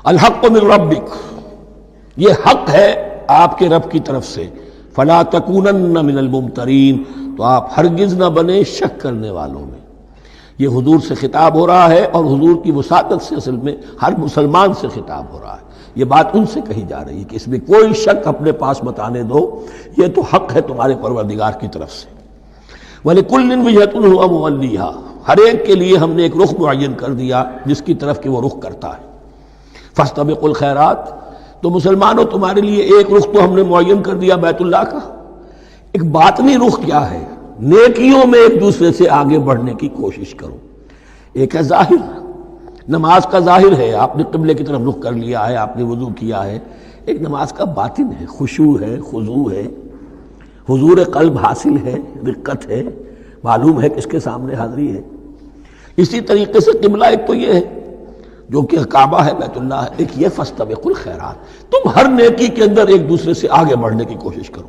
الحق من ربک، یہ حق ہے آپ کے رب کی طرف سے، فلا تکونن من الممترین، تو آپ ہرگز نہ بنے شک کرنے والوں میں۔ یہ حضور سے خطاب ہو رہا ہے، اور حضور کی وساطت سے اصل میں ہر مسلمان سے خطاب ہو رہا ہے۔ یہ بات ان سے کہی جا رہی ہے کہ اس میں کوئی شک اپنے پاس مت آنے دو، یہ تو حق ہے تمہارے پروردگار کی طرف سے۔ وَلِكُلٍّ وِجْهَةٌ هُوَ مُوَلِّيهَا، ہر ایک کے لیے ہم نے ایک رخ معین کر دیا جس کی طرف کہ وہ رخ کرتا ہے۔ فَاسْتَبِقُوا الْخَيْرَاتِ، تو مسلمانوں تمہارے لیے ایک رخ تو ہم نے معین کر دیا بیت اللہ کا۔ ایک باطنی رخ کیا ہے؟ نیکیوں میں ایک دوسرے سے آگے بڑھنے کی کوشش کرو۔ ایک ہے ظاہر، نماز کا ظاہر ہے، آپ نے قبلے کی طرف رخ کر لیا ہے، آپ نے وضو کیا ہے۔ ایک نماز کا باطن ہے، خشوع ہے، خضوع ہے، حضور قلب حاصل ہے، رقت ہے، معلوم ہے کس کے سامنے حاضری ہے۔ اسی طریقے سے قبلہ ایک تو یہ ہے جو کہ کعبہ ہے، بیت اللہ ہے، ایک یہ فاستبقوا الخیرات، تم ہر نیکی کے اندر ایک دوسرے سے آگے بڑھنے کی کوشش کرو۔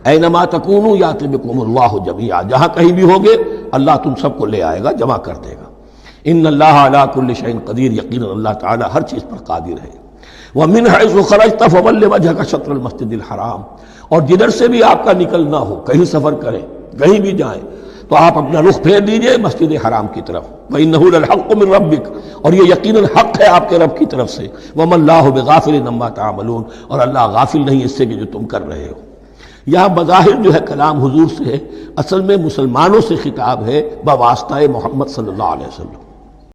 اینما تکونوا یاتی بکم اللہ جمیعا، جہاں کہیں بھی ہوگے اللہ تم سب کو لے آئے گا، جمع کر دے گا۔ ان اللہ علی کل شیء قدیر، یقینا اللہ تعالی ہر چیز پر قادر ہے۔ ومن حیث خرجت فول وجهک شطر المسجد الحرام، اور جدھر سے بھی آپ کا نکلنا ہو، کہیں سفر کریں، کہیں بھی جائیں، تو آپ اپنا رخ پھیر دیجئے مسجد حرام کی طرف۔ وَإِنَّهُ لَلْحَقُّ مِن رَبِّكَ، اور یہ یقیناً حق ہے آپ کے رب کی طرف سے۔ وَمَا اللَّهُ بِغَافِلٍ عَمَّا تَعْمَلُونَ، اور اللہ غافل نہیں اس سے کہ جو تم کر رہے ہو۔ یہاں بظاہر جو ہے کلام حضور سے ہے، اصل میں مسلمانوں سے خطاب ہے بواسطہ محمد صلی اللہ علیہ وسلم۔